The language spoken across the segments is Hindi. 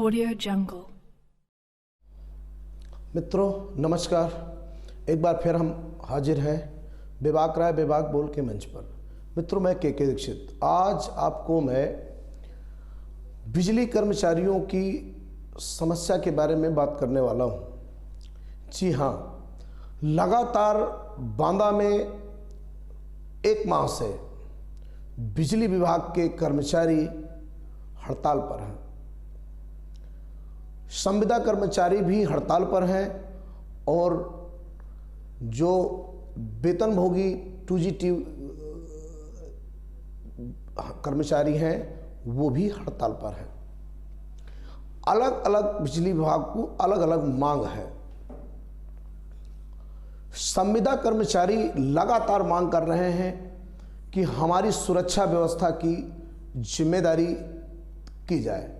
Audio Jungle। मित्रों नमस्कार, एक बार फिर हम हाजिर हैं बेबाक राय बेबाक बोल के मंच पर। मित्रों मैं के दीक्षित आज आपको मैं बिजली कर्मचारियों की समस्या के बारे में बात करने वाला हूं। जी हाँ, लगातार बांदा में एक माह से बिजली विभाग के कर्मचारी हड़ताल पर हैं। संविदा कर्मचारी भी हड़ताल पर हैं और जो वेतनभोगी 2G कर्मचारी हैं वो भी हड़ताल पर हैं। अलग अलग बिजली विभाग को अलग अलग मांग है। संविदा कर्मचारी लगातार मांग कर रहे हैं कि हमारी सुरक्षा व्यवस्था की जिम्मेदारी की जाए,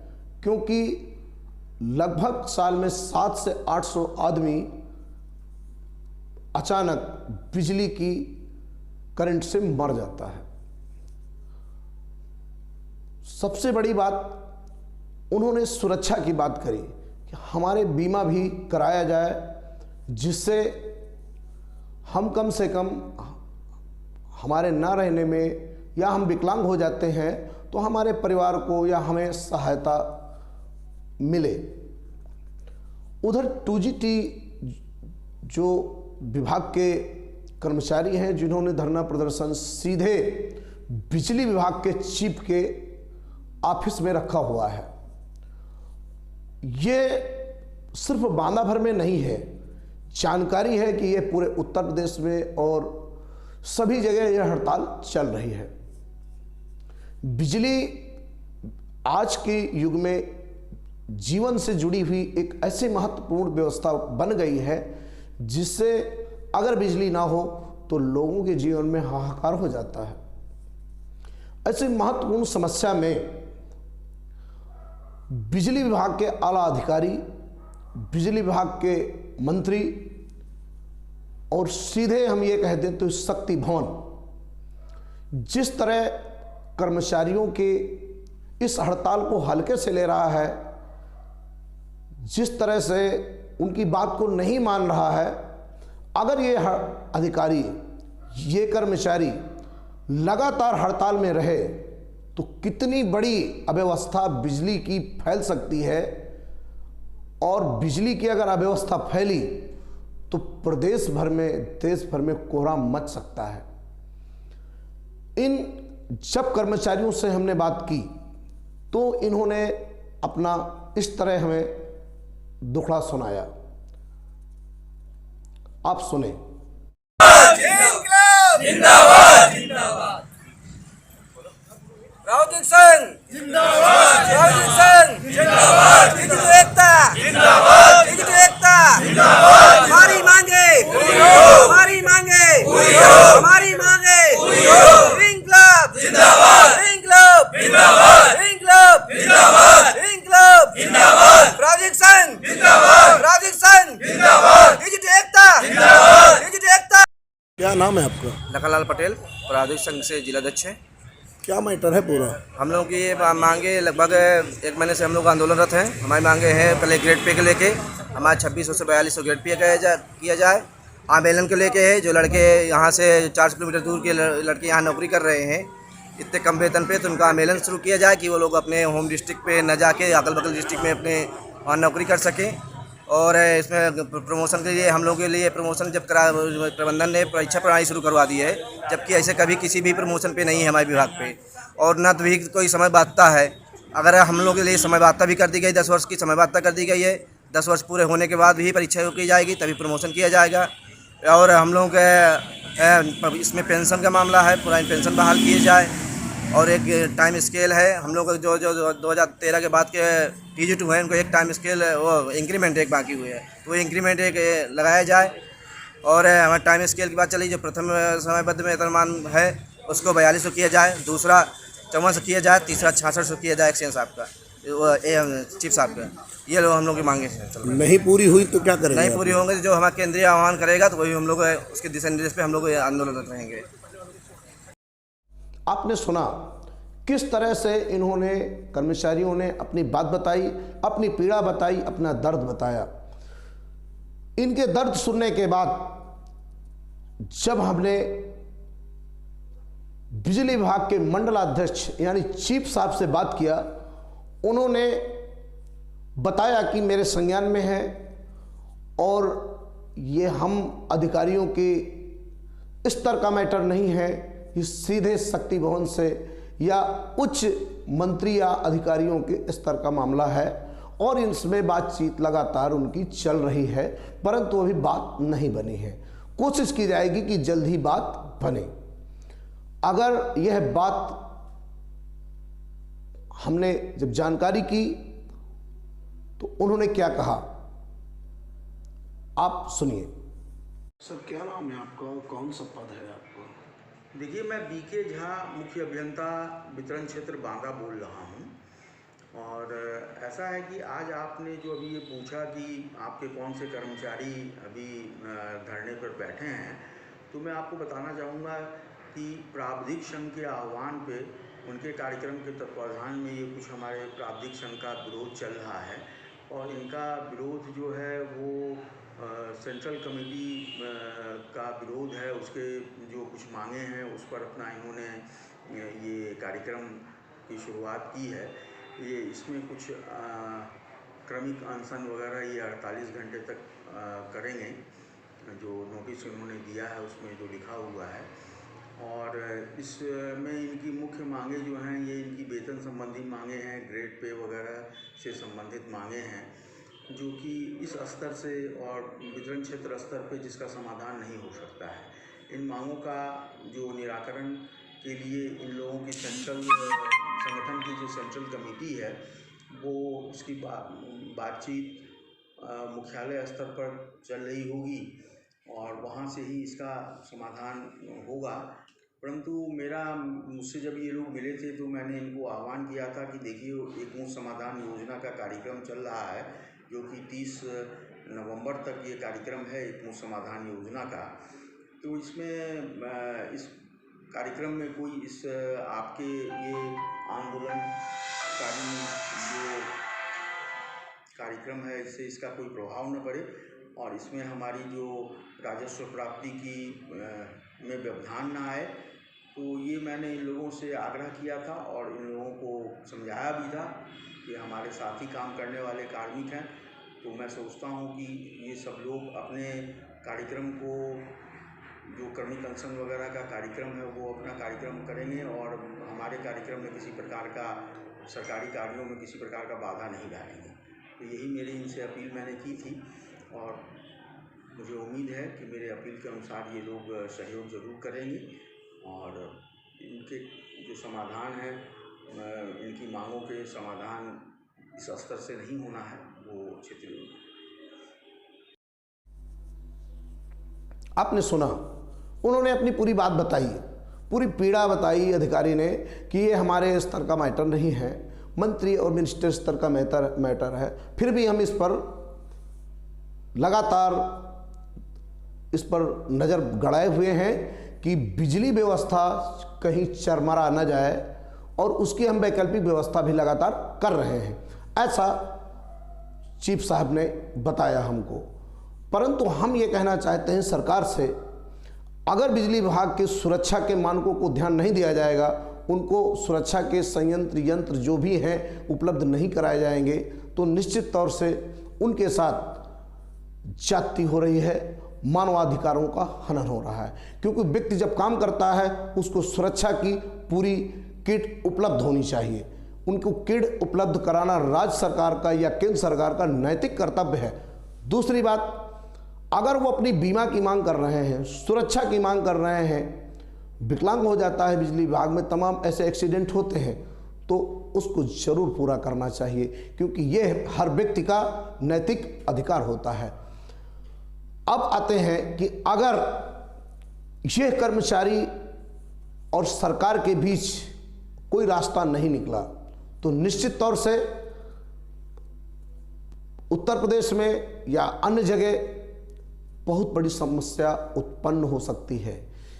क्योंकि लगभग साल में 700 से 800 आदमी अचानक बिजली की करंट से मर जाता है। सबसे बड़ी बात उन्होंने सुरक्षा की बात करी कि हमारे बीमा भी कराया जाए, जिससे हम कम से कम हमारे ना रहने में या हम विकलांग हो जाते हैं तो हमारे परिवार को या हमें सहायता मिले। उधर 2G जो विभाग के कर्मचारी हैं जिन्होंने धरना प्रदर्शन सीधे बिजली विभाग के चीफ के ऑफिस में रखा हुआ है। ये सिर्फ बांदा भर में नहीं है, जानकारी है कि ये पूरे उत्तर प्रदेश में और सभी जगह यह हड़ताल चल रही है। बिजली आज के युग में जीवन से जुड़ी हुई एक ऐसी महत्वपूर्ण व्यवस्था बन गई है जिससे अगर बिजली ना हो तो लोगों के जीवन में हाहाकार हो जाता है। ऐसी महत्वपूर्ण समस्या में बिजली विभाग के आला अधिकारी, बिजली विभाग के मंत्री और सीधे हम ये कह दें तो शक्ति भवन जिस तरह कर्मचारियों के इस हड़ताल को हल्के से ले रहा है, जिस तरह से उनकी बात को नहीं मान रहा है, अगर ये अधिकारी, ये कर्मचारी लगातार हड़ताल में रहे तो कितनी बड़ी अव्यवस्था बिजली की फैल सकती है। और बिजली की अगर अव्यवस्था फैली तो प्रदेश भर में, देश भर में कोहराम मच सकता है। इन जब कर्मचारियों से हमने बात की तो इन्होंने अपना इस तरह हमें दुखड़ा सुनाया। आप सुने। जिंदाबाद जिंदाबाद, राउत संघ जिंदाबाद, राउत संघ जिंदाबाद, डिजिटल एकता जिंदाबाद, डिजिटल एकता जिंदाबाद। हमारी मांगे हमारी मांगे हमारी मांगे। रिंग क्लब जिंदाबाद, रिंग क्लब जिंदाबाद, रिंग क्लब जिंदाबाद, रिंग क्लब जिंदाबाद। प्रादेशिक संघ जिंदाबाद, प्रादेशिक संघ जिंदाबाद, डिजिटल एकता जिंदाबाद, डिजिटल एकता। क्या नाम है आपका? लखनलाल पटेल, प्रादेशिक संघ से जिलाध्यक्ष है। क्या मैटर है पूरा? हम लोगों की ये मांगे लगभग 1 महीने से हम लोग आंदोलनरत हैं। हमारी मांगे हैं पहले ग्रेड पे के लेके हमारे 2600 से 4200 ग्रेड पे किया जाए। आंदोलन के लेके है जो लड़के यहाँ से 4 किलोमीटर दूर के लड़के यहाँ नौकरी कर रहे हैं इतने कम वेतन पे, तो उनका आंदोलन शुरू किया जाए कि वो लोग अपने होम डिस्ट्रिक्ट पे न जाके अगल बगल डिस्ट्रिक्ट में अपने वहाँ नौकरी कर सकें। और इसमें प्रमोशन के लिए हम लोगों के लिए प्रमोशन जब प्रबंधन ने परीक्षा प्रणाली शुरू करवा दी है, जबकि ऐसे कभी किसी भी प्रमोशन पे नहीं है हमारे विभाग पे, और न भी कोई समय बाध्यता है। अगर हम लोगों के लिए समय बाध्यता भी कर दी गई, 10 वर्ष की समय बाध्यता कर दी गई है। 10 वर्ष पूरे होने के बाद भी परीक्षा की जाएगी, तभी प्रमोशन किया जाएगा। और हम लोगों के इसमें पेंशन का मामला है, पुरानी पेंशन बहाल किए जाए। और एक टाइम स्केल है, हम लोग जो 2013 के बाद के TG2 हैं उनको एक टाइम स्केल वो इंक्रीमेंट एक बाकी हुए है, तो वो इंक्रीमेंट एक लगाया जाए। और हमारे टाइम स्केल की बात चली, जो प्रथम समयबद्ध वेतनमान है उसको 4200 किया जाए, दूसरा 5400 किया जाए, तीसरा 6600 किया जाए एक्सचेंज साहब का, चीफ साहब का। ये लोग हम लोग की मांगे हैं। नहीं पूरी हुई तो क्या करेंगे? नहीं पूरी होंगे जो हमारा केंद्रीय आह्वान करेगा तो वही हम लोग उसके दिशा निर्देश पे हम लोग आंदोलन रहेंगे। आपने सुना किस तरह से इन्होंने कर्मचारियों ने अपनी बात बताई, अपनी पीड़ा बताई, अपना दर्द बताया। इनके दर्द सुनने के बाद जब हमने बिजली विभाग के मंडलाध्यक्ष यानी चीफ साहब से बात किया, उन्होंने बताया कि मेरे संज्ञान में है और ये हम अधिकारियों के स्तर का मैटर नहीं है, ये सीधे शक्ति भवन से या उच्च मंत्री या अधिकारियों के स्तर का मामला है और इसमें बातचीत लगातार उनकी चल रही है, परंतु अभी बात नहीं बनी है। कोशिश की जाएगी कि जल्द ही बात बने। अगर यह बात हमने जब जानकारी की तो उन्होंने क्या कहा, आप सुनिए। सर क्या नाम है आपका, कौन सा पद है आपका? देखिए, मैं बीके झा मुख्य अभियंता वितरण क्षेत्र बांदा बोल रहा हूँ। और ऐसा है कि आज आपने जो अभी ये पूछा कि आपके कौन से कर्मचारी अभी धरने पर बैठे हैं, तो मैं आपको बताना चाहूँगा कि प्राविधिक संघ के आह्वान पे उनके कार्यक्रम के तत्वावधान में ये कुछ हमारे प्राविधिक संघ का विरोध चल रहा है और इनका विरोध जो है वो सेंट्रल कमेटी का विरोध है। उसके जो कुछ मांगे हैं उस पर अपना इन्होंने ये कार्यक्रम की शुरुआत की है। ये इसमें कुछ क्रमिक अनशन वगैरह ये 48 घंटे तक करेंगे। जो नोटिस उन्होंने दिया है उसमें जो लिखा हुआ है, और इसमें इनकी मुख्य मांगे जो हैं ये इनकी वेतन संबंधी मांगे हैं, ग्रेड पे वगैरह से संबंधित मांगे हैं, जो कि इस स्तर से और वितरण क्षेत्र स्तर पे जिसका समाधान नहीं हो सकता है। इन मांगों का जो निराकरण के लिए इन लोगों की सेंट्रल संगठन की जो सेंट्रल कमेटी है वो उसकी बातचीत मुख्यालय स्तर पर चल रही होगी और वहाँ से ही इसका समाधान होगा। परंतु मुझसे जब ये लोग मिले थे तो मैंने इनको आह्वान किया था कि देखिए, एकमुश्त समाधान योजना का कार्यक्रम चल रहा है जो कि 30 नवंबर तक ये कार्यक्रम है एकमुश्त समाधान योजना का। तो इसमें इस कार्यक्रम में कोई इस आपके ये आंदोलनकारी जो कार्यक्रम है इससे इसका कोई प्रभाव न पड़े और इसमें हमारी जो राजस्व प्राप्ति की में व्यवधान न आए। तो ये मैंने इन लोगों से आग्रह किया था और इन लोगों को समझाया भी था कि हमारे साथ ही काम करने वाले कार्मिक हैं। तो मैं सोचता हूँ कि ये सब लोग अपने कार्यक्रम को, जो क्रमिक अनशन वगैरह का कार्यक्रम है, वो अपना कार्यक्रम करेंगे और हमारे कार्यक्रम में किसी प्रकार का, सरकारी कार्यों में किसी प्रकार का बाधा नहीं डालेंगे। तो यही मेरी इनसे अपील मैंने की थी और मुझे उम्मीद है कि मेरे अपील के अनुसार ये लोग सहयोग ज़रूर करेंगे और इनके जो समाधान है, इनकी मांगों के समाधान इस स्तर से नहीं होना है, वो क्षेत्रीय। आपने सुना, उन्होंने अपनी पूरी बात बताई, पूरी पीड़ा बताई अधिकारी ने कि ये हमारे स्तर का मैटर नहीं है, मंत्री और मिनिस्टर स्तर का मैटर है। फिर भी हम इस पर लगातार इस पर नज़र गड़ाए हुए हैं कि बिजली व्यवस्था कहीं चरमरा न जाए और उसकी हम वैकल्पिक व्यवस्था भी लगातार कर रहे हैं, ऐसा चीफ साहब ने बताया हमको। परंतु हम ये कहना चाहते हैं सरकार से, अगर बिजली विभाग के सुरक्षा के मानकों को ध्यान नहीं दिया जाएगा, उनको सुरक्षा के संयंत्र यंत्र जो भी हैं उपलब्ध नहीं कराए जाएंगे, तो निश्चित तौर से उनके साथ जाति हो रही है, मानवाधिकारों का हनन हो रहा है। क्योंकि व्यक्ति जब काम करता है उसको सुरक्षा की पूरी किट उपलब्ध होनी चाहिए। उनको किट उपलब्ध कराना राज्य सरकार का या केंद्र सरकार का नैतिक कर्तव्य है। दूसरी बात, अगर वो अपनी बीमा की मांग कर रहे हैं, सुरक्षा की मांग कर रहे हैं, विकलांग हो जाता है बिजली विभाग में, तमाम ऐसे एक्सीडेंट होते हैं, तो उसको जरूर पूरा करना चाहिए, क्योंकि ये हर व्यक्ति का नैतिक अधिकार होता है। अब आते हैं कि अगर ये कर्मचारी और सरकार के बीच कोई रास्ता नहीं निकला तो निश्चित तौर से उत्तर प्रदेश में या अन्य जगह बहुत बड़ी समस्या उत्पन्न हो सकती है,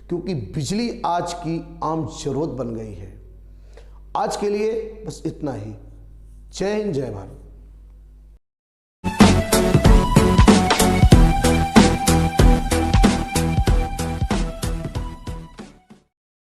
क्योंकि बिजली आज की आम जरूरत बन गई है। आज के लिए बस इतना ही। जय हिंद, जय भारत।